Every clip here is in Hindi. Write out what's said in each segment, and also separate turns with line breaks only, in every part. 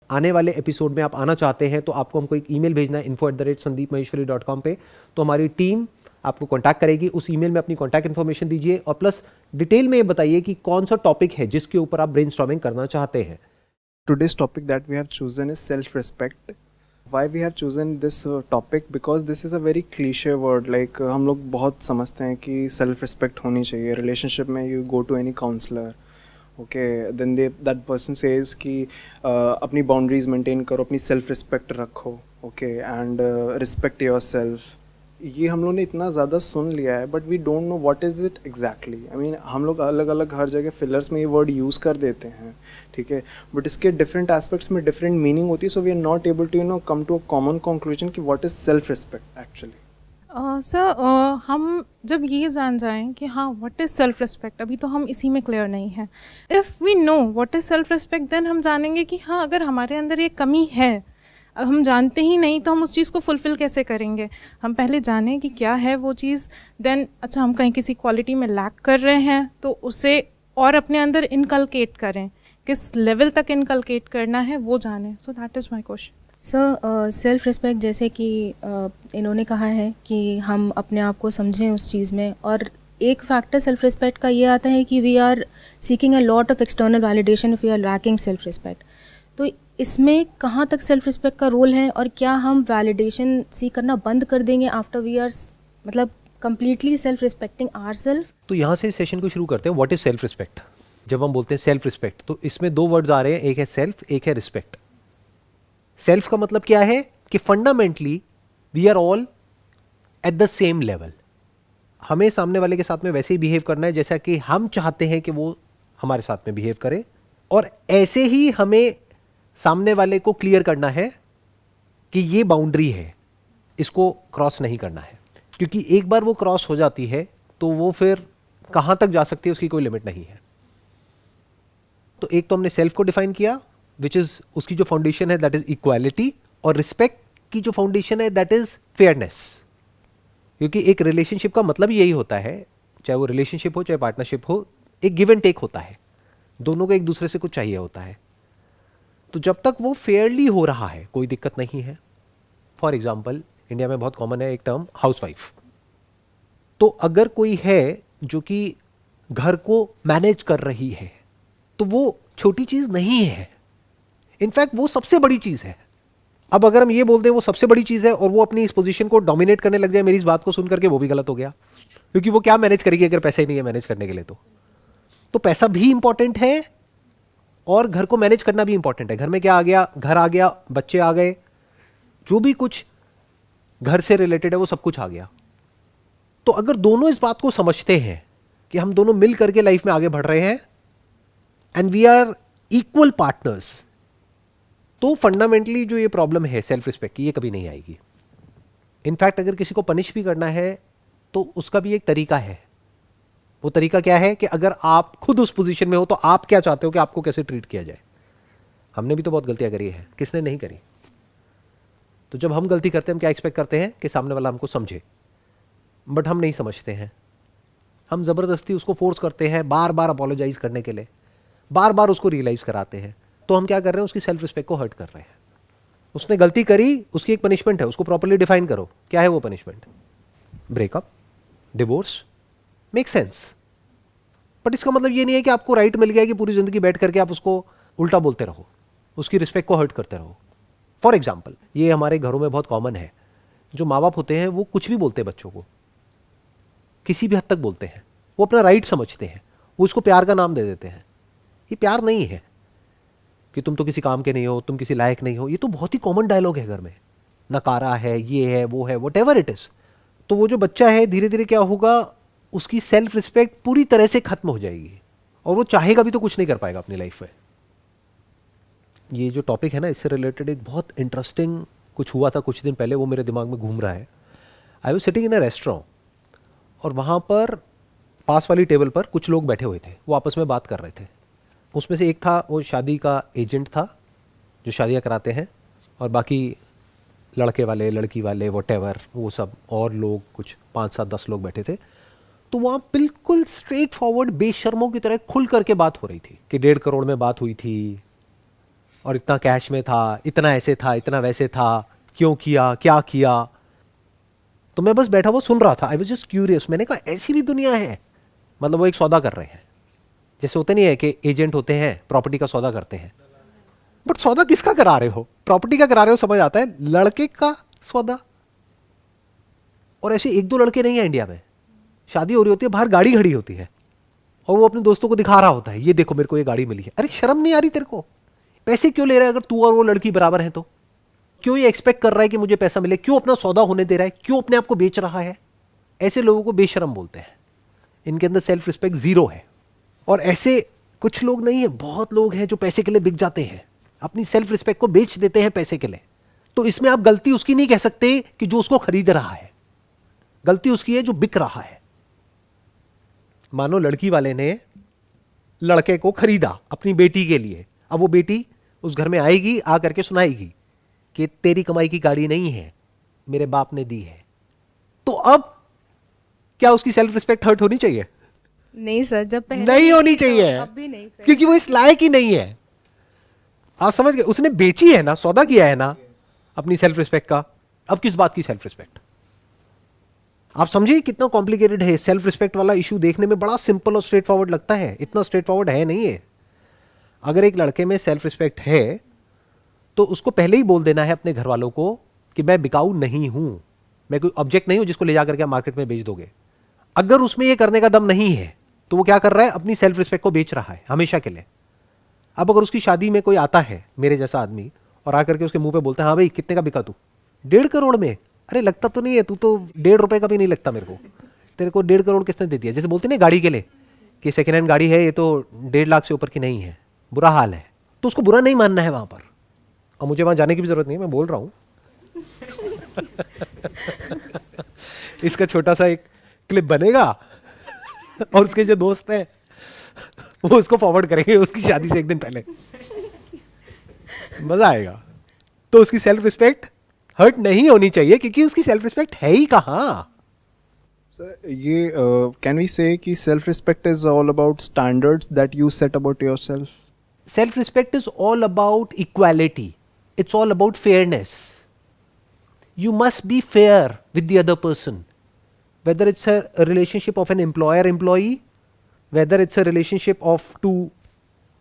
आने वाले एपिसोड में आप आना चाहते हैं तो आपको हमको एक ईमेल भेजना है info@sandeepmaheshwari.com पे, तो हमारी टीम आपको कांटेक्ट करेगी। उस ईमेल में अपनी कांटेक्ट इन्फॉर्मेशन दीजिए और प्लस डिटेल में ये बताइए कि कौन सा टॉपिक है जिसके ऊपर आप ब्रेनस्टॉर्मिंग करना चाहते हैं।
Today's topic that we have chosen is self-respect. Why we have chosen this topic? Because this is a very cliche word. Like हम लोग बहुत समझते हैं कि self-respect होनी चाहिए relationship में. You go to any counselor, okay, then that person says कि अपनी boundaries maintain करो, अपनी self-respect रखो, okay, and respect yourself. ये हम लोग ने इतना ज़्यादा सुन लिया है, but we don't know what is it exactly. I mean हम लोग अलग अलग हर जगह फिलर्स में ये वर्ड यूज़ कर देते हैं, ठीक है, बट इसके डिफरेंट एस्पेक्ट्स में डिफरेंट मीनिंग होती है। So we are not able to come to a common conclusion कि what is self respect actually.
Sir हम जब ये जान जाएं कि हाँ व्हाट इज़ सेल्फ रिस्पेक्ट, अभी तो हम इसी में क्लियर नहीं है। If we know what is self respect then हम जानेंगे कि हाँ अगर हमारे अंदर ये कमी है, हम जानते ही नहीं तो हम उस चीज़ को फुलफ़िल कैसे करेंगे। हम पहले जानें कि क्या है वो चीज़, देन अच्छा हम कहीं किसी क्वालिटी में लैक कर रहे हैं तो उसे और अपने अंदर इनकलकेट करें, किस लेवल तक इनकलकेट करना है वो जानें। So that is my question.
Sir self respect जैसे कि इन्होंने कहा है कि हम अपने आप को समझें उस चीज़ में, और एक फैक्टर सेल्फ रिस्पेक्ट का ये आता है कि we are seeking a lot of external validation if we are lacking self respect. तो इसमें कहाँ तक सेल्फ रिस्पेक्ट का रोल है, और क्या हम वैलिडेशन सीख करना बंद कर देंगे आफ्टर वी आर मतलब कंप्लीटली सेल्फ रिस्पेक्टिंग आवरसेल्फ?
तो यहाँ से सेशन को शुरू करते हैं। What is self respect? जब हम बोलते हैं सेल्फ रिस्पेक्ट तो इसमें दो वर्ड्स आ रहे हैं, एक है सेल्फ, एक है रिस्पेक्ट। सेल्फ का मतलब क्या है कि fundamentally we are all at the same level. हमें सामने वाले के साथ में वैसे ही बिहेव करना है जैसा कि हम चाहते हैं कि वो हमारे साथ में बिहेव करे, और ऐसे ही हमें सामने वाले को क्लियर करना है कि ये बाउंड्री है, इसको क्रॉस नहीं करना है, क्योंकि एक बार वो क्रॉस हो जाती है तो वो फिर कहां तक जा सकती है उसकी कोई लिमिट नहीं है। तो एक तो हमने सेल्फ को डिफाइन किया, विच इज उसकी जो फाउंडेशन है दैट इज इक्वालिटी, और रिस्पेक्ट की जो फाउंडेशन है दैट इज फेयरनेस। क्योंकि एक रिलेशनशिप का मतलब यही होता है, चाहे वो रिलेशनशिप हो चाहे पार्टनरशिप हो, एक गिव एंड टेक होता है, दोनों को एक दूसरे से कुछ चाहिए होता है। तो जब तक वो फेयरली हो रहा है कोई दिक्कत नहीं है। फॉर एग्जाम्पल इंडिया में बहुत कॉमन है एक टर्म हाउसवाइफ। तो अगर कोई है जो कि घर को मैनेज कर रही है तो वो छोटी चीज नहीं है, इनफैक्ट वो सबसे बड़ी चीज है। अब अगर हम ये बोल दें वो सबसे बड़ी चीज है और वो अपनी इस पोजीशन को डोमिनेट करने लग जाए मेरी इस बात को सुन करके, वो भी गलत हो गया, क्योंकि वो क्या मैनेज करेगी अगर पैसा ही नहीं है मैनेज करने के लिए। तो पैसा भी इंपॉर्टेंट है और घर को मैनेज करना भी इंपॉर्टेंट है। घर में क्या आ गया, घर आ गया, बच्चे आ गए, जो भी कुछ घर से रिलेटेड है वो सब कुछ आ गया। तो अगर दोनों इस बात को समझते हैं कि हम दोनों मिल करके लाइफ में आगे बढ़ रहे हैं and we are equal partners, तो फंडामेंटली जो ये प्रॉब्लम है सेल्फ रिस्पेक्ट की, ये कभी नहीं आएगी। इनफैक्ट अगर किसी को पनिश भी करना है तो उसका भी एक तरीका है। वो तरीका क्या है कि अगर आप खुद उस पोजीशन में हो तो आप क्या चाहते हो कि आपको कैसे ट्रीट किया जाए। हमने भी तो बहुत गलतियां करी है, किसने नहीं करी। तो जब हम गलती करते हैं हम क्या एक्सपेक्ट करते हैं कि सामने वाला हमको समझे, बट हम नहीं समझते हैं। हम जबरदस्ती उसको फोर्स करते हैं बार बार अपोलोजाइज करने के लिए, बार बार उसको रियलाइज कराते हैं। तो हम क्या कर रहे हैं, उसकी सेल्फ रिस्पेक्ट को हर्ट कर रहे हैं। उसने गलती करी, उसकी एक पनिशमेंट है, उसको प्रॉपर्ली डिफाइन करो। क्या है वो punishment? Breakup, divorce, make sense. But इसका मतलब ये नहीं है कि आपको राइट मिल गया कि पूरी जिंदगी बैठ करके आप उसको उल्टा बोलते रहो, उसकी रिस्पेक्ट को हर्ट करते रहो। फॉर एग्जाम्पल ये हमारे घरों में बहुत कॉमन है, जो माँ बाप होते हैं वो कुछ भी बोलते हैं बच्चों को, किसी भी हद तक बोलते हैं, वो अपना राइट समझते हैं, वो उसको प्यार का नाम दे देते हैं। ये प्यार नहीं है कि तुम तो किसी काम के नहीं हो, तुम किसी लायक नहीं हो। ये तो बहुत ही कॉमन डायलॉग है घर में, नकारा है, ये है, वो है, वट एवर इट इज। तो वो जो बच्चा है धीरे धीरे क्या होगा, उसकी सेल्फ रिस्पेक्ट पूरी तरह से खत्म हो जाएगी और वो चाहेगा भी तो कुछ नहीं कर पाएगा अपनी लाइफ में। ये जो टॉपिक है ना, इससे रिलेटेड एक बहुत इंटरेस्टिंग कुछ हुआ था कुछ दिन पहले, वो मेरे दिमाग में घूम रहा है। I was sitting in a restaurant और वहाँ पर पास वाली टेबल पर कुछ लोग बैठे हुए थे, वो आपस में बात कर रहे थे। उसमें से एक था, वो शादी का एजेंट था जो शादियाँ कराते हैं, और बाकी लड़के वाले, लड़की वाले, वॉटेवर, वो सब और लोग कुछ 5-7-10 लोग बैठे थे। तो वहाँ बिल्कुल स्ट्रेट फॉरवर्ड बेशर्मों की तरह खुल करके बात हो रही थी कि 1.5 करोड़ में बात हुई थी, और इतना कैश में था, इतना ऐसे था, इतना वैसे था, क्यों किया, क्या किया। तो मैं बस बैठा वो सुन रहा था, आई वाज जस्ट क्यूरियस। मैंने कहा ऐसी भी दुनिया है। मतलब वो एक सौदा कर रहे हैं, जैसे होते नहीं है कि एजेंट होते हैं प्रॉपर्टी का सौदा करते हैं, बट सौदा किसका करा रहे हो? प्रॉपर्टी का करा रहे हो, समझ आता है, लड़के का सौदा। और ऐसे एक दो लड़के नहीं है इंडिया में, शादी हो रही होती है, बाहर गाड़ी खड़ी होती है और वो अपने दोस्तों को दिखा रहा होता है, ये देखो मेरे को ये गाड़ी मिली है। अरे शर्म नहीं आ रही तेरे को? पैसे क्यों ले रहा है? अगर तू और वो लड़की बराबर है तो क्यों ये एक्सपेक्ट कर रहा है कि मुझे पैसा मिले? क्यों अपना सौदा होने दे रहा है? क्यों अपने आप को बेच रहा है? ऐसे लोगों को बेशरम बोलते हैं। इनके अंदर सेल्फ रिस्पेक्ट जीरो है। और ऐसे कुछ लोग नहीं है, बहुत लोग हैं जो पैसे के लिए बिक जाते हैं, अपनी सेल्फ रिस्पेक्ट को बेच देते हैं पैसे के लिए। तो इसमें आप गलती उसकी नहीं कह सकते कि जो उसको खरीद रहा है, गलती उसकी है जो बिक रहा है। मानो लड़की वाले ने लड़के को खरीदा अपनी बेटी के लिए, अब वो बेटी उस घर में आएगी, आ करके सुनाएगी कि तेरी कमाई की गाड़ी नहीं है, मेरे बाप ने दी है। तो अब क्या उसकी सेल्फ रिस्पेक्ट हर्ट होनी चाहिए?
नहीं सर, जब पहले
नहीं होनी
तो
चाहिए,
अब भी नहीं सर।
क्योंकि वो इस लायक ही नहीं है। आप समझ गए? उसने बेची है ना, सौदा किया है ना अपनी सेल्फ रिस्पेक्ट का। अब किस बात की सेल्फ रिस्पेक्ट? आप समझिए कितना कॉम्प्लिकेटेड है। सेल्फ रिस्पेक्ट वाला इशू देखने में बड़ा सिंपल और स्ट्रेट फॉरवर्ड लगता है, इतना स्ट्रेट फॉरवर्ड है नहीं है। अगर एक लड़के में सेल्फ रिस्पेक्ट है तो उसको पहले ही बोल देना है अपने घर वालों को कि मैं बिकाऊ नहीं हूं, मैं कोई ऑब्जेक्ट नहीं हूं जिसको ले जाकर के आप मार्केट में बेच दोगे। अगर उसमें यह करने का दम नहीं है तो वो क्या कर रहा है? अपनी सेल्फ रिस्पेक्ट को बेच रहा है हमेशा के लिए। अब अगर उसकी शादी में कोई आता है मेरे जैसा आदमी और आकर के उसके मुंह पे बोलता है हाँ भाई कितने का बिका तू? 1.5 करोड़ में। अरे लगता तो नहीं है, तू तो 1.5 रुपए का भी नहीं लगता मेरे को, तेरे को 1.5 करोड़ किसने दे दिया? जैसे बोलते ना गाड़ी के लिए कि सेकेंड हैंड गाड़ी है, ये तो 1.5 लाख से ऊपर की नहीं है, बुरा हाल है। तो उसको बुरा नहीं मानना है वहां पर, और मुझे वहां जाने की भी जरूरत नहीं है, मैं बोल रहा हूं। इसका छोटा सा एक क्लिप बनेगा और उसके जो दोस्त हैं वो उसको फॉरवर्ड करेंगे उसकी शादी से एक दिन पहले, मजा आएगा। तो उसकी सेल्फ रिस्पेक्ट हर्ट नहीं होनी चाहिए, क्योंकि उसकी सेल्फ रिस्पेक्ट है ही कहां।
सर ये कैन वी से कि self respect is all about standards that you set about yourself?
Self respect is all about equality, it's all about fairness. You must be fair with the other person, whether it's a relationship of an employer-employee, whether it's a relationship of two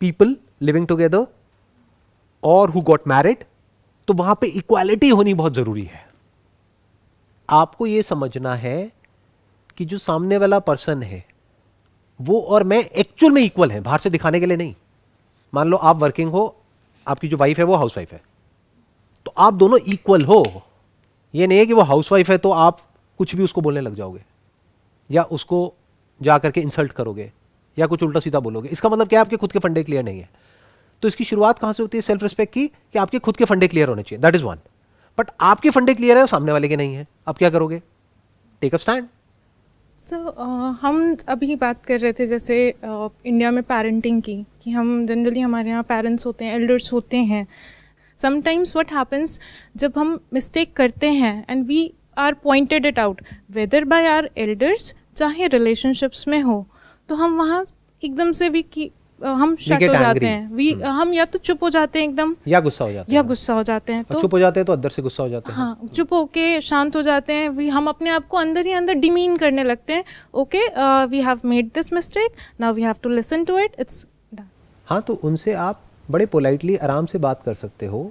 people living together or who got married. तो वहां पे इक्वालिटी होनी बहुत जरूरी है। आपको यह समझना है कि जो सामने वाला पर्सन है वो और मैं एक्चुअल में इक्वल है, बाहर से दिखाने के लिए नहीं। मान लो आप वर्किंग हो, आपकी जो वाइफ है वो हाउसवाइफ है, तो आप दोनों इक्वल हो। ये नहीं है कि वो हाउसवाइफ है तो आप कुछ भी उसको बोलने लग जाओगे या उसको जाकर के इंसल्ट करोगे या कुछ उल्टा सीधा बोलोगे। इसका मतलब क्या है? आपके खुद के फंडे क्लियर नहीं है। तो इसकी शुरुआत कहां से होती है सेल्फ रिस्पेक्ट की? कि आपके खुद के फंडे क्लियर होने चाहिए, दैट इज वन। बट आपके फंडे क्लियर है और सामने वाले के नहीं है, अब क्या करोगे? Take a stand.
हम अभी बात कर रहे थे जैसे इंडिया में पेरेंटिंग की, कि हम जनरली हमारे यहाँ पेरेंट्स होते हैं, एल्डर्स होते हैं। समटाइम्स व्हाट हैपन्स, जब हम मिस्टेक करते हैं and we are pointed it out whether by our elders, चाहे रिलेशनशिप्स में हो, तो हम वहाँ एकदम से हम शट हो जाते हैं। हम या तो चुप हो जाते हैं एकदम,
या गुस्सा हो जाते हैं,
तो
चुप हो जाते हैं तो अंदर से गुस्सा हो जाते हैं।
हाँ, चुप होके शांत हो जाते हैं। हम अपने आप को अंदर ही अंदर डिमीन करने लगते हैं। Okay, we have made this mistake, now we have to listen to it, it's done.
हाँ, तो उनसे आप बड़े पोलाइटली आराम से बात कर सकते हो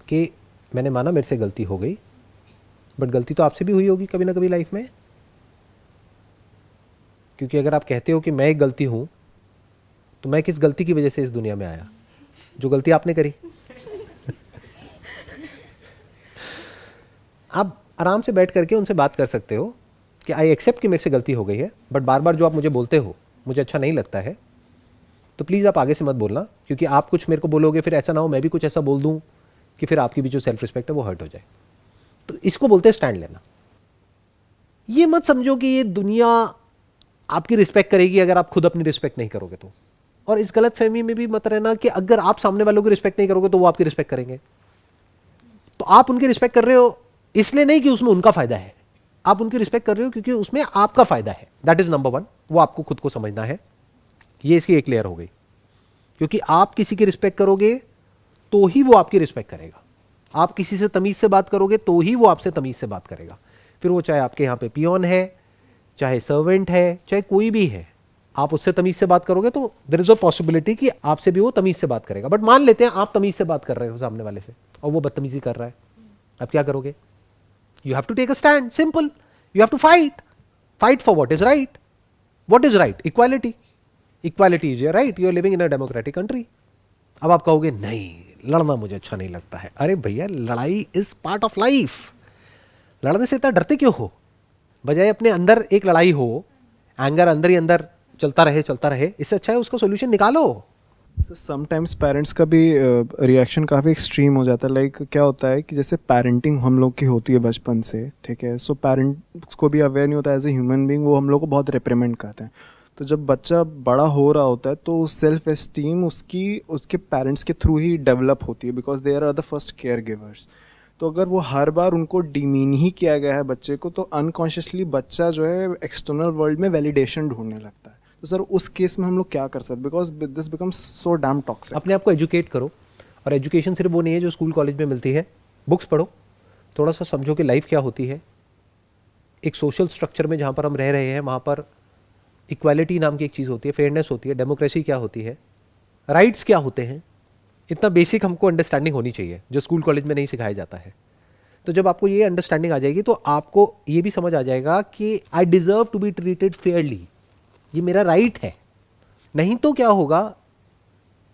कि मैंने माना मेरे से गलती हो गई, बट गलती तो आपसे भी हुई होगी कभी ना कभी लाइफ में। क्योंकि अगर आप कहते हो कि मैं एक गलती हूं, तो मैं किस गलती की वजह से इस दुनिया में आया? जो गलती आपने करी। आप आराम से बैठ करके उनसे बात कर सकते हो कि आई एक्सेप्ट कि मेरे से गलती हो गई है, बट बार बार जो आप मुझे बोलते हो मुझे अच्छा नहीं लगता है, तो प्लीज़ आप आगे से मत बोलना, क्योंकि आप कुछ मेरे को बोलोगे फिर ऐसा ना हो मैं भी कुछ ऐसा बोल दूं कि फिर आपकी भी जो सेल्फ रिस्पेक्ट है वो हर्ट हो जाए। तो इसको बोलते हैं स्टैंड लेना। ये मत समझो कि ये दुनिया आपकी रिस्पेक्ट करेगी अगर आप खुद अपनी रिस्पेक्ट नहीं करोगे तो। और इस गलत फहमी में भी मत रहना कि अगर आप सामने वालों की रिस्पेक्ट नहीं करोगे तो वो आपकी रिस्पेक्ट करेंगे। तो आप उनकी रिस्पेक्ट कर रहे हो इसलिए नहीं कि उसमें उनका फायदा है, आप उनकी रिस्पेक्ट कर रहे हो क्योंकि उसमें आपका फायदा है। दैट इज नंबर वन, वो आपको खुद को समझना है। ये इसकी एक लेयर हो गई। क्योंकि आप किसी की रिस्पेक्ट करोगे तो ही वो आपकी रिस्पेक्ट करेगा। आप किसी से तमीज से बात करोगे तो ही वो आपसे तमीज से बात करेगा। फिर वो चाहे आपके यहाँ पे पियोन है, चाहे सर्वेंट है, चाहे कोई भी है, आप उससे तमीज से बात करोगे तो देयर इज अ पॉसिबिलिटी कि आपसे भी वो तमीज से बात करेगा। बट मान लेते हैं आप तमीज से बात कर रहे हो सामने वाले से और वो बदतमीजी कर रहा है, अब क्या करोगे? You have to take a stand, simple. You have to fight for what is right. What is right? Equality. Equality is your right, you are living in a democratic country. अब आप कहोगे नहीं, लड़ना मुझे अच्छा नहीं लगता है। अरे भैया, लड़ाई इज पार्ट ऑफ लाइफ। लड़ने से इतना डरते क्यों हो? बजाय अपने अंदर एक लड़ाई हो, एंगर अंदर ही अंदर चलता रहे, इससे अच्छा है उसका सोल्यूशन निकालो।
समटाइम्स पेरेंट्स का भी रिएक्शन काफ़ी एक्सट्रीम हो जाता है। लाइक क्या होता है कि जैसे पेरेंटिंग हम लोग की होती है बचपन से, ठीक है, सो पेरेंट्स को भी अवेयर नहीं होता एज ए ह्यूमन बीइंग, वो हम लोग को बहुत रिप्रीमेंट करते हैं। तो जब बच्चा बड़ा हो रहा होता है तो सेल्फ एस्टीम उसके पेरेंट्स के थ्रू ही डेवलप होती है, because they are the first care givers. तो अगर वो हर बार उनको डिमीन ही किया गया है बच्चे को, तो अनकॉन्शियसली बच्चा जो है एक्सटर्नल वर्ल्ड में वैलिडेशन ढूंढने लगता है। तो सर उस केस में हम लोग क्या कर सकते हैं? Because this becomes so damn toxic.
अपने आप को एजुकेट करो, और एजुकेशन सिर्फ वो नहीं है जो स्कूल कॉलेज में मिलती है। बुक्स पढ़ो, थोड़ा सा समझो कि लाइफ क्या होती है। एक सोशल स्ट्रक्चर में जहाँ पर हम रह रहे हैं वहाँ पर इक्वालिटी नाम की एक चीज़ होती है, फेयरनेस होती है, डेमोक्रेसी क्या होती है, राइट्स क्या होते हैं, इतना बेसिक हमको अंडरस्टैंडिंग होनी चाहिए जो स्कूल कॉलेज में नहीं सिखाया जाता है। तो जब आपको ये अंडरस्टैंडिंग आ जाएगी तो आपको ये भी समझ आ जाएगा कि I deserve to be treated fairly, ये मेरा राइट है। नहीं तो क्या होगा,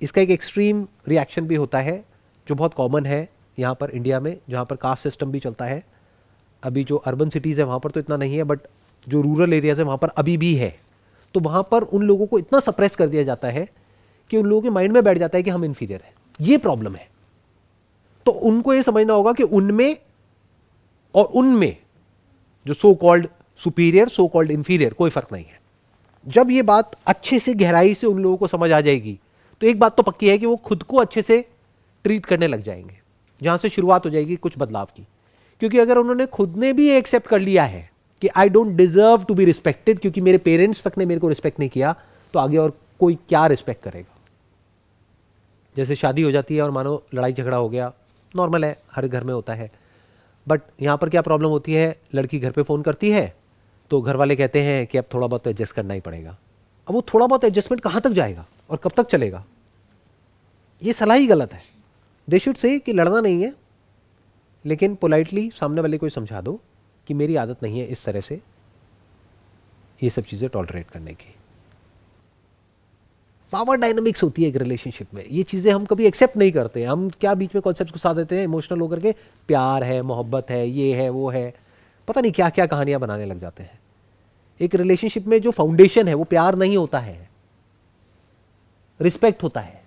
इसका एक एक्सट्रीम रिएक्शन भी होता है जो बहुत कॉमन है यहाँ पर इंडिया में, जहाँ पर कास्ट सिस्टम भी चलता है। अभी जो अर्बन सिटीज़ है वहाँ पर तो इतना नहीं है, बट जो रूरल एरियाज़ है वहाँ पर अभी भी है। तो वहाँ पर उन लोगों को इतना सप्रेस कर दिया जाता है कि उन लोगों के माइंड में बैठ जाता है कि हम इन्फीरियर हैं। ये प्रॉब्लम है। तो उनको ये समझना होगा कि उनमें और उनमें जो so called superior, so called inferior, कोई फर्क नहीं है। जब ये बात अच्छे से गहराई से उन लोगों को समझ आ जाएगी तो एक बात तो पक्की है कि वो खुद को अच्छे से ट्रीट करने लग जाएंगे, जहां से शुरुआत हो जाएगी कुछ बदलाव की। क्योंकि अगर उन्होंने खुद ने भी एक्सेप्ट कर लिया है कि I don't deserve to be respected क्योंकि मेरे पेरेंट्स तक ने मेरे को रिस्पेक्ट नहीं किया, तो आगे और कोई क्या रिस्पेक्ट करेगा। जैसे शादी हो जाती है और मानो लड़ाई झगड़ा हो गया, नॉर्मल है, हर घर में होता है। बट यहाँ पर क्या प्रॉब्लम होती है, लड़की घर पे फ़ोन करती है तो घर वाले कहते हैं कि अब थोड़ा बहुत तो एडजस्ट करना ही पड़ेगा। अब वो थोड़ा बहुत एडजस्टमेंट कहाँ तक जाएगा और कब तक चलेगा? ये सलाह ही गलत है। दे शुड से कि लड़ना नहीं है, लेकिन पोलाइटली सामने वाले को समझा दो कि मेरी आदत नहीं है इस तरह से ये सब चीज़ें टॉलरेट करने की। पावर डायनामिक्स होती है एक रिलेशनशिप में, ये चीज़ें हम कभी एक्सेप्ट नहीं करते। हम क्या बीच में कॉन्सेप्ट घुसा देते हैं इमोशनल होकर के, प्यार है, मोहब्बत है, ये है, वो है, पता नहीं क्या क्या कहानियां बनाने लग जाते हैं। एक रिलेशनशिप में जो फाउंडेशन है वो प्यार नहीं होता है, रिस्पेक्ट होता है,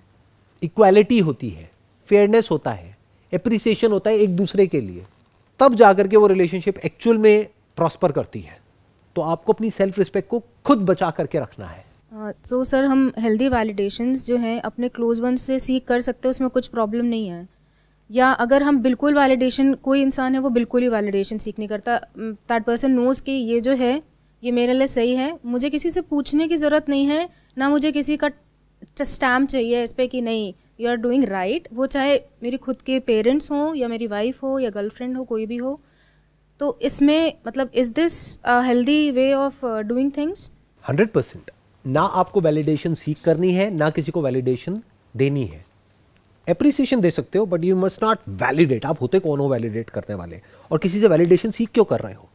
इक्वालिटी होती है, फेयरनेस होता है, एप्रिसिएशन होता है एक दूसरे के लिए। तब जाकर के वो रिलेशनशिप एक्चुअल में प्रॉस्पर करती है। तो आपको अपनी सेल्फ रिस्पेक्ट को खुद बचा करके रखना है।
तो सर हम हेल्दी वैलिडेशंस जो हैं अपने क्लोज वन से सीख कर सकते हैं, उसमें कुछ प्रॉब्लम नहीं है। या अगर हम बिल्कुल वैलिडेशन, कोई इंसान है वो बिल्कुल ही वैलिडेशन सीख नहीं करता, दैट पर्सन नोज कि ये जो है ये मेरे लिए सही है, मुझे किसी से पूछने की ज़रूरत नहीं है, ना मुझे किसी का स्टैम्प चाहिए इस पर कि नहीं यू आर डूइंग राइट। वो चाहे मेरी खुद के पेरेंट्स हों या मेरी वाइफ हो या गर्लफ्रेंड हो, कोई भी हो। तो इसमें मतलब is this healthy way of doing things?
100%। ना आपको वैलिडेशन सीख करनी है, ना किसी को वैलिडेशन देनी है। एप्रिसिएशन दे सकते हो but you must not validate. आप होते कौन हो वैलिडेट करने वाले? और किसी से वैलिडेशन सीख क्यों कर रहे हो?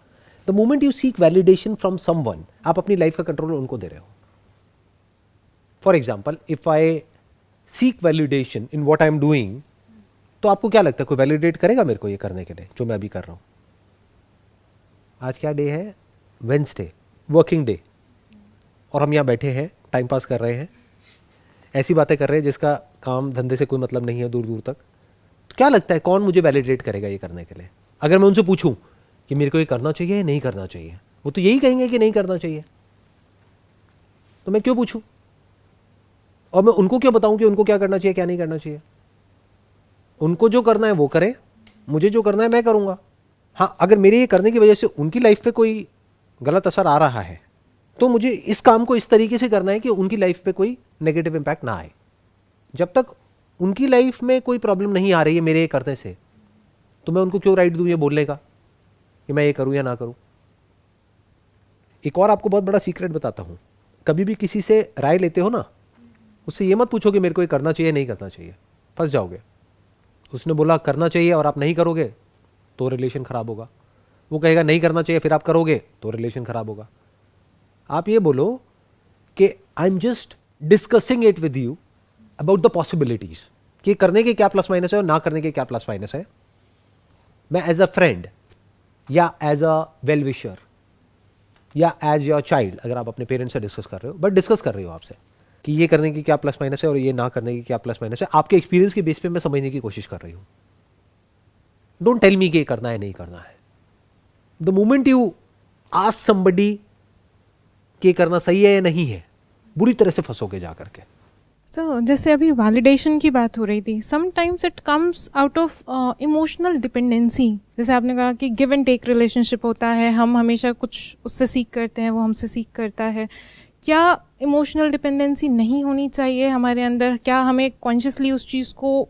The moment you seek validation from someone, आप अपनी लाइफ का कंट्रोल उनको दे रहे हो। For example, if I seek validation in what I am doing, तो आपको क्या लगता है कोई वैलिडेट करेगा मेरे को ये करने के लिए जो मैं अभी कर रहा हूं? आज क्या डे है? वेडनेसडे, वर्किंग डे, और हम यहाँ बैठे हैं, टाइम पास कर रहे हैं, ऐसी बातें कर रहे हैं जिसका काम धंधे से कोई मतलब नहीं है दूर दूर तक। तो क्या लगता है कौन मुझे वैलिडेट करेगा ये करने के लिए? अगर मैं उनसे पूछूं कि मेरे को ये करना चाहिए या नहीं करना चाहिए, वो तो यही कहेंगे कि नहीं करना चाहिए। तो मैं क्यों पूछूं? और मैं उनको क्यों बताऊं कि उनको क्या करना चाहिए क्या नहीं करना चाहिए? उनको जो करना है वो करें, मुझे जो करना है मैं करूंगा। हाँ, अगर मेरे ये करने की वजह से उनकी लाइफ पे कोई गलत असर आ रहा है तो मुझे इस काम को इस तरीके से करना है कि उनकी लाइफ पे कोई नेगेटिव इंपैक्ट ना आए। जब तक उनकी लाइफ में कोई प्रॉब्लम नहीं आ रही है मेरे ये करने से, तो मैं उनको क्यों राइट दूं ये बोलने का कि मैं ये करूं या ना करूं। एक और आपको बहुत बड़ा सीक्रेट बताता हूं, कभी भी किसी से राय लेते हो ना, उससे ये मत पूछो कि मेरे को ये करना चाहिए नहीं करना चाहिए, फंस जाओगे। उसने बोला करना चाहिए और आप नहीं करोगे तो रिलेशन खराब होगा, वो कहेगा नहीं करना चाहिए फिर आप करोगे तो रिलेशन खराब होगा। आप ये बोलो कि I am just discussing it with you about the possibilities, कि करने के क्या प्लस माइनस है और ना करने के क्या प्लस माइनस है। मैं एज अ फ्रेंड या एज अ वेल विशर या एज योर चाइल्ड, अगर आप अपने पेरेंट्स से डिस्कस कर रहे हो, बट डिस्कस कर रहे हो आपसे कि ये करने की क्या प्लस माइनस है और ये ना करने की क्या प्लस माइनस है, आपके एक्सपीरियंस के बेस पे मैं समझने की कोशिश कर रही हूं। डोंट टेल मी कि करना है नहीं करना है। The moment you ask somebody कि करना सही है या नहीं है, बुरी तरह से फंसोगे जा करके।
तो जैसे अभी वैलिडेशन की बात हो रही थी, sometimes it comes out of emotional dependency. जैसे आपने कहा कि गिव एंड टेक रिलेशनशिप होता है, हम हमेशा कुछ उससे सीख करते हैं, वो हमसे सीख करता है। क्या इमोशनल डिपेंडेंसी नहीं होनी चाहिए हमारे अंदर? क्या हमें कॉन्शियसली उस चीज़ को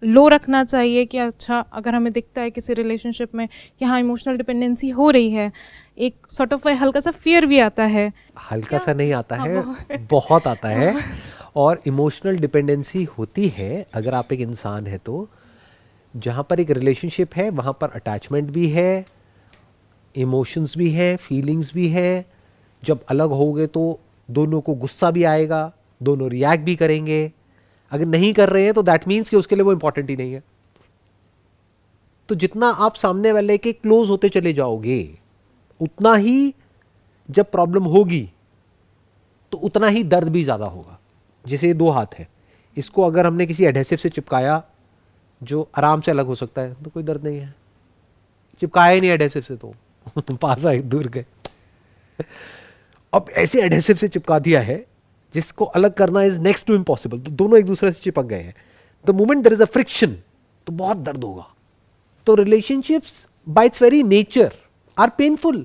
लो रखना चाहिए कि अच्छा अगर हमें दिखता है किसी रिलेशनशिप में कि हाँ इमोशनल डिपेंडेंसी हो रही है, एक सॉर्ट ऑफ हल्का सा फियर भी आता है।
हल्का सा नहीं आता है, बहुत आता है। और इमोशनल डिपेंडेंसी होती है अगर आप एक इंसान है तो, जहाँ पर एक रिलेशनशिप है वहाँ पर अटैचमेंट भी है, इमोशंस भी है, फीलिंग्स भी है। जब अलग होगे तो दोनों को गुस्सा भी आएगा, दोनों रिएक्ट भी करेंगे। अगर नहीं कर रहे हैं तो दैट मीन्स कि उसके लिए वो इंपॉर्टेंट ही नहीं है। तो जितना आप सामने वाले के क्लोज होते चले जाओगे उतना ही जब प्रॉब्लम होगी तो उतना ही दर्द भी ज्यादा होगा। जैसे ये दो हाथ है, इसको अगर हमने किसी एडहेसिव से चिपकाया जो आराम से अलग हो सकता है तो कोई दर्द नहीं है, चिपकाया ही नहीं एडहेसिव से तो पास आए दूर गए। अब ऐसे एडहेसिव से चिपका दिया है जिसको अलग करना इज नेक्स्ट टू इम्पॉसिबल, तो दोनों एक दूसरे से चिपक गए हैं। The moment there is a friction तो बहुत दर्द होगा। तो relationships by its very nature are painful.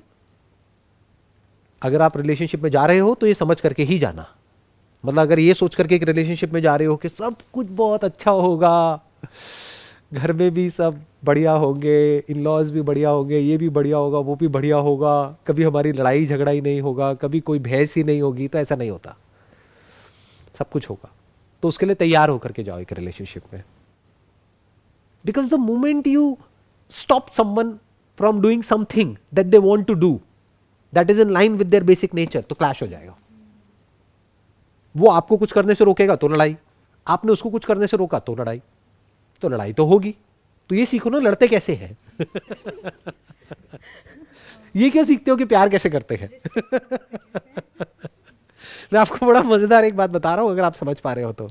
अगर आप रिलेशनशिप में जा रहे हो तो ये समझ करके ही जाना, मतलब अगर ये सोच करके एक रिलेशनशिप में जा रहे हो कि सब कुछ बहुत अच्छा होगा, घर में भी सब बढ़िया होंगे, इन लॉज भी बढ़िया होंगे, ये भी बढ़िया होगा, वो भी बढ़िया होगा, कभी हमारी लड़ाई झगड़ा ही नहीं होगा, कभी कोई बहस ही नहीं होगी, तो ऐसा नहीं होता। सब कुछ होगा। तो उसके लिए तैयार होकर के जाओ एक रिलेशनशिप में। Because the moment you stop someone from doing something that they want to do that is in line with their basic nature, तो क्लैश हो जाएगा। वो आपको कुछ करने से रोकेगा तो लड़ाई, आपने उसको कुछ करने से रोका तो लड़ाई, तो लड़ाई तो होगी। तो ये सीखो ना लड़ते कैसे हैं। ये क्यों सीखते हो कि प्यार कैसे करते हैं। मैं आपको बड़ा मजेदार एक बात बता रहा हूं, अगर आप समझ पा रहे हो तो।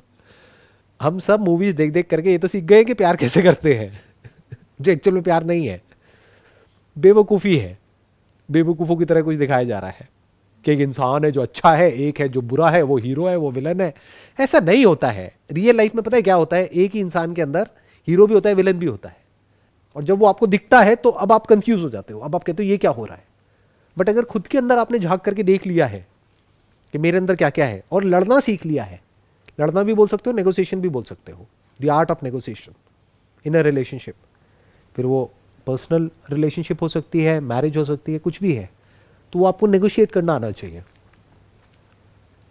हम सब मूवीज देख देख करके ये तो सीख गए कि प्यार कैसे करते हैं, जो एक्चुअल में प्यार नहीं है, बेवकूफी है। बेवकूफों की तरह कुछ दिखाया जा रहा है कि एक इंसान है जो अच्छा है, एक है जो बुरा है, वो हीरो है वो विलन है। ऐसा नहीं होता है। रियल लाइफ में पता है क्या होता है, एक ही इंसान के अंदर हीरो भी होता है, विलन भी होता है। और जब वो आपको दिखता है तो अब आप कंफ्यूज हो जाते हो, अब आप कहते हो ये क्या हो रहा है। बट अगर खुद के अंदर आपने झांक करके देख लिया है कि मेरे अंदर क्या क्या है, और लड़ना सीख लिया है, लड़ना भी बोल सकते हो, नेगोशिएशन भी बोल सकते हो, the art of negotiation in a relationship. फिर वो पर्सनल रिलेशनशिप हो सकती है, मैरिज हो सकती है, कुछ भी है, तो वो आपको नेगोशिएट करना आना चाहिए।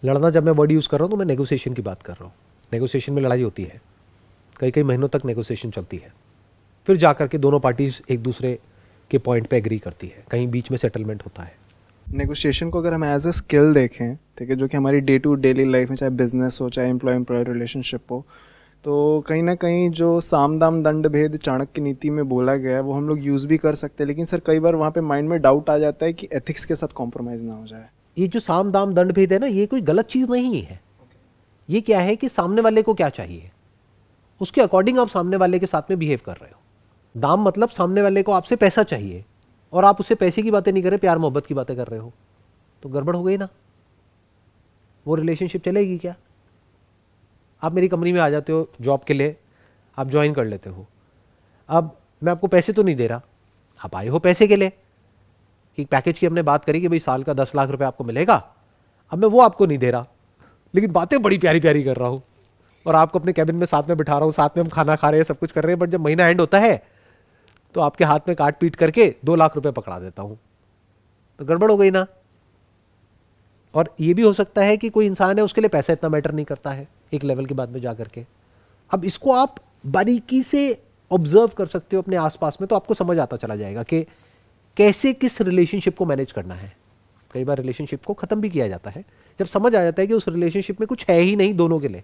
लड़ना जब मैं वर्ड यूज कर रहा हूं तो मैं नेगोशिएशन की बात कर रहा हूं। नेगोशिएशन में लड़ाई होती है, कई कई महीनों तक नेगोशिएशन चलती है, फिर जाकर के दोनों पार्टीज एक दूसरे के पॉइंट पे एग्री करती है, कहीं बीच में सेटलमेंट होता है।
नेगोशिएशन को अगर हम एज अ स्किल देखें, ठीक है, जो कि हमारी डे टू डेली लाइफ में, चाहे बिजनेस हो चाहे एम्प्लॉय रिलेशनशिप हो, तो कहीं ना कहीं जो साम दाम दंड भेद चाणक्य नीति में बोला गया है वो हम लोग यूज़ भी कर सकते हैं। लेकिन सर कई बार वहाँ पे माइंड में डाउट आ जाता है कि एथिक्स के साथ कॉम्प्रोमाइज़ ना हो जाए।
ये जो साम दाम दंड भेद है ना, ये कोई गलत चीज़ नहीं है। ये क्या है कि सामने वाले को क्या चाहिए, उसके अकॉर्डिंग आप सामने वाले के साथ में बिहेव कर रहे हो। दाम मतलब सामने वाले को आपसे पैसा चाहिए और आप उससे पैसे की बातें नहीं कर रहे, प्यार मोहब्बत की बातें कर रहे हो, तो गड़बड़ हो गई ना। वो रिलेशनशिप चलेगी क्या? आप मेरी कंपनी में आ जाते हो जॉब के लिए, आप ज्वाइन कर लेते हो। अब मैं आपको पैसे तो नहीं दे रहा, आप आए हो पैसे के लिए कि पैकेज की हमने बात करी कि भाई साल का 10 लाख रुपए आपको मिलेगा। अब मैं वो आपको नहीं दे रहा, लेकिन बातें बड़ी प्यारी प्यारी कर रहा हूं और आपको अपने कैबिन में साथ में बिठा रहा हूं, साथ में हम खाना खा रहे हैं, सब कुछ कर रहे हैं, बट जब महीना एंड होता है तो आपके हाथ में काट पीट करके 2 लाख रुपए पकड़ा देता हूं, तो गड़बड़ हो गई ना। और ये भी हो सकता है कि कोई इंसान है, उसके लिए पैसा इतना मैटर नहीं करता है एक लेवल के बाद में जाकर के। अब इसको आप बारीकी से ऑब्जर्व कर सकते हो अपने आसपास में, तो आपको समझ आता चला जाएगा कि कैसे किस रिलेशनशिप को मैनेज करना है। कई बार रिलेशनशिप को खत्म भी किया जाता है जब समझ आ जाता है कि उस रिलेशनशिप में कुछ है ही नहीं दोनों के लिए,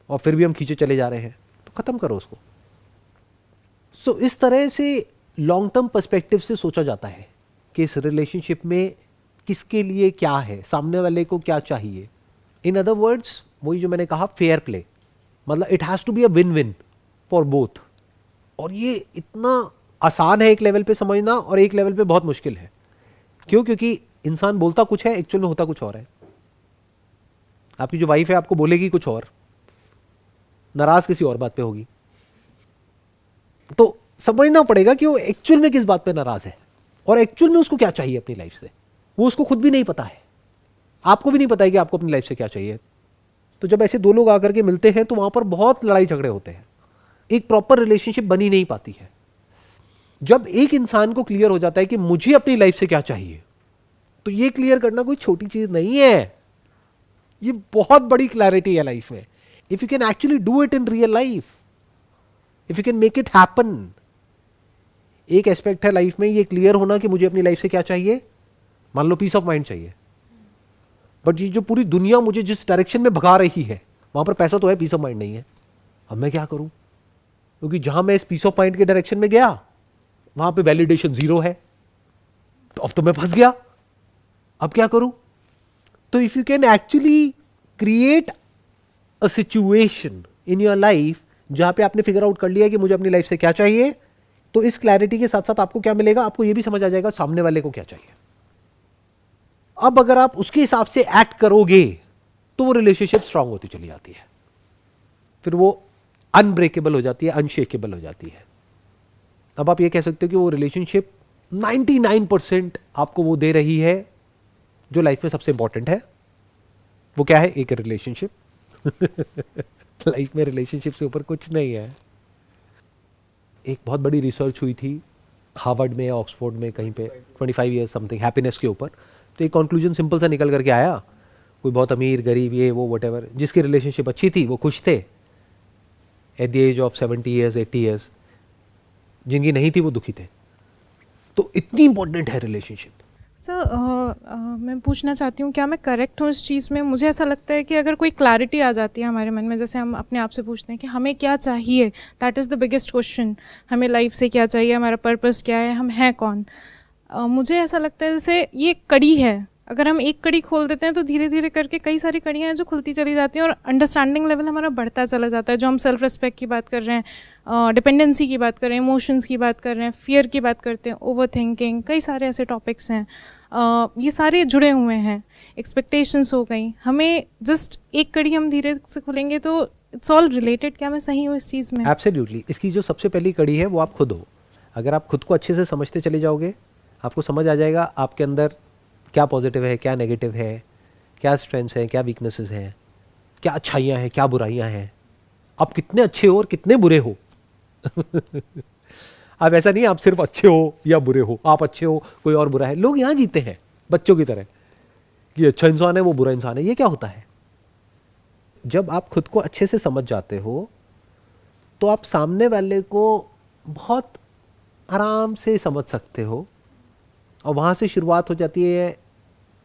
और फिर भी हम खींचे चले जा रहे हैं, तो खत्म करो उसको। सो इस तरह से लॉन्ग टर्म पर्सपेक्टिव से सोचा जाता है कि इस रिलेशनशिप में किसके लिए क्या है, सामने वाले को क्या चाहिए। इन अदर वर्ड्स, वही जो मैंने कहा, फेयर प्ले, मतलब it has to be a win win for both. और ये इतना आसान है एक लेवल पे समझना, और एक लेवल पे बहुत मुश्किल है। क्यों? क्योंकि इंसान बोलता कुछ है, एक्चुअल में होता कुछ और है। आपकी जो वाइफ है आपको बोलेगी कुछ और, नाराज किसी और बात पे होगी। तो समझना पड़ेगा कि वो एक्चुअल में किस बात पे नाराज है, और एक्चुअल में उसको क्या चाहिए अपनी लाइफ से। वो उसको खुद भी नहीं पता है, आपको भी नहीं पता है कि आपको अपनी लाइफ से क्या चाहिए। तो जब ऐसे दो लोग आकर के मिलते हैं तो वहां पर बहुत लड़ाई झगड़े होते हैं, एक प्रॉपर रिलेशनशिप बनी नहीं पाती है। जब एक इंसान को क्लियर हो जाता है कि मुझे अपनी लाइफ से क्या चाहिए, तो ये क्लियर करना कोई छोटी चीज नहीं है, ये बहुत बड़ी क्लैरिटी है लाइफ में। If you can actually do it in real life, if you can make it happen. एक एस्पेक्ट है लाइफ में ये क्लियर होना कि मुझे अपनी लाइफ से क्या चाहिए। मान लो पीस ऑफ माइंड चाहिए, बट ये जो पूरी दुनिया मुझे जिस डायरेक्शन में भगा रही है वहां पर पैसा तो है, पीस ऑफ माइंड नहीं है। अब मैं क्या करूं? क्योंकि जहां मैं इस पीस ऑफ माइंड के डायरेक्शन में गया वहां पे वैलिडेशन 0 है, तो अब तो मैं फंस गया। अब क्या करूं? तो if you can actually create a situation in your life जहां पे आपने फिगर आउट कर लिया कि मुझे अपनी लाइफ से क्या चाहिए, तो इस क्लैरिटी के साथ साथ आपको क्या मिलेगा, आपको यह भी समझ आ जाएगा सामने वाले को क्या चाहिए। अब अगर आप उसके हिसाब से एक्ट करोगे तो वो रिलेशनशिप स्ट्रांग होती चली जाती है, फिर वो अनब्रेकेबल हो जाती है, अनशेकेबल हो जाती है। अब आप ये कह सकते हो कि वो रिलेशनशिप 99% आपको वो दे रही है जो लाइफ में सबसे इंपॉर्टेंट है। वो क्या है? एक रिलेशनशिप। लाइफ में रिलेशनशिप से ऊपर कुछ नहीं है। एक बहुत बड़ी रिसर्च हुई थी हार्वर्ड में या ऑक्सफोर्ड में कहीं पे, 25 ईयर्स समथिंग, हैप्पीनेस के ऊपर। तो एक कंक्लूजन सिंपल सा निकल करके आया, कोई बहुत अमीर गरीब ये वो व्हाटएवर, जिसकी रिलेशनशिप अच्छी थी वो खुश थे at the age of 70 years 80 years, जिनकी नहीं थी वो दुखी थे। तो इतनी इंपॉर्टेंट है रिलेशनशिप।
सर मैं पूछना चाहती हूँ, क्या मैं करेक्ट हूँ इस चीज़ में? मुझे ऐसा लगता है कि अगर कोई क्लैरिटी आ जाती है हमारे मन में, जैसे हम अपने आप से पूछते हैं कि हमें क्या चाहिए, that is the biggest question. हमें लाइफ से क्या चाहिए, हमारा पर्पस क्या है, हम हैं कौन। मुझे ऐसा लगता है जैसे ये कड़ी है, अगर हम एक कड़ी खोल देते हैं तो धीरे धीरे करके कई सारी कड़ियाँ हैं जो खुलती चली जाती हैं, और अंडरस्टैंडिंग लेवल हमारा बढ़ता चला जाता है। जो हम सेल्फ रिस्पेक्ट की बात कर रहे हैं, डिपेंडेंसी की बात कर रहे हैं, इमोशंस की बात कर रहे हैं, फियर की बात करते हैं, ओवर थिंकिंग, कई सारे ऐसे टॉपिक्स हैं, ये सारे जुड़े हुए हैं। एक्सपेक्टेशंस हो गई, हमें जस्ट एक कड़ी हम धीरे से खुलेंगे तो इट्स ऑल रिलेटेड। क्या मैं सही हूँ इस चीज़ में?
एब्सोल्युटली। इसकी जो सबसे पहली कड़ी है वो आप खुद हो। अगर आप खुद को अच्छे से समझते चले जाओगे, आपको समझ आ जाएगा आपके अंदर क्या पॉजिटिव है, क्या नेगेटिव है, क्या स्ट्रेंथ्स हैं, क्या वीकनेसेस हैं, क्या अच्छाइयाँ हैं, क्या बुराइयाँ हैं, आप कितने अच्छे हो और कितने बुरे हो। अब ऐसा नहीं आप सिर्फ अच्छे हो या बुरे हो, आप अच्छे हो कोई और बुरा है। लोग यहाँ जीते हैं बच्चों की तरह कि अच्छा इंसान है वो बुरा इंसान है। ये क्या होता है? जब आप खुद को अच्छे से समझ जाते हो तो आप सामने वाले को बहुत आराम से समझ सकते हो, और वहाँ से शुरुआत हो जाती है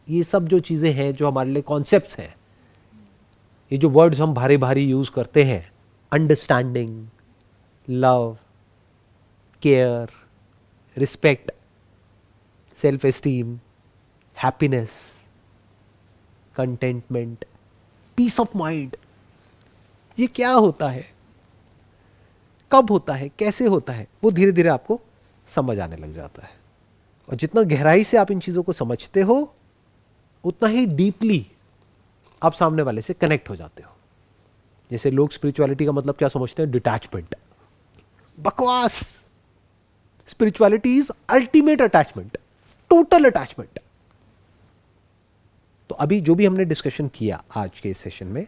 ये सब जो चीज़ें हैं जो हमारे लिए कॉन्सेप्ट्स हैं, ये जो वर्ड्स हम भारी भारी यूज़ करते हैं, understanding, love, care, respect, self esteem, happiness, contentment, peace of mind, ये क्या होता है, कब होता है, कैसे होता है, वो धीरे धीरे आपको समझ आने लग जाता है। और जितना गहराई से आप इन चीज़ों को समझते हो उतना ही डीपली आप सामने वाले से कनेक्ट हो जाते हो। जैसे लोग स्पिरिचुअलिटी का मतलब क्या समझते हैं? डिटैचमेंट। बकवास। Spirituality is ultimate attachment, total attachment. तो अभी जो भी हमने डिस्कशन किया आज के इस सेशन में,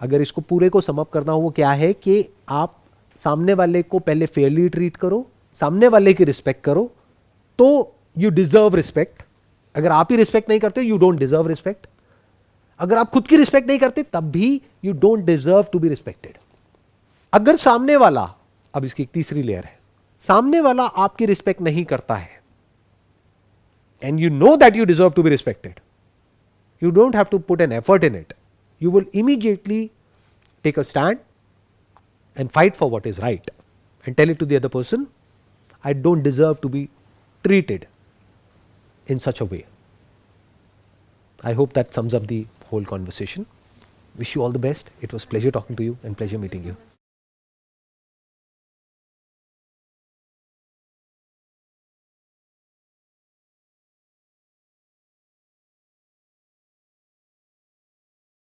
अगर इसको पूरे को समअप करना हो वो क्या है कि आप सामने वाले को पहले फेयरली ट्रीट करो, सामने वाले की रिस्पेक्ट करो, तो यू डिजर्व रिस्पेक्ट. अगर आप ही रिस्पेक्ट नहीं करते यू डोंट डिजर्व रिस्पेक्ट. अगर आप खुद की रिस्पेक्ट नहीं करते तब भी you don't deserve to be respected. अगर सामने वाला, अब इसकी एक तीसरी लेयर है, सामने वाला आपकी रिस्पेक्ट नहीं करता है and you know that you deserve to be respected, you don't have to put an effort in it. You will immediately take a stand and fight for what is right and tell it to the other person, I don't deserve to be treated in such a way. I hope that sums up the whole conversation. Wish you all the best. It was pleasure talking to you and pleasure meeting you.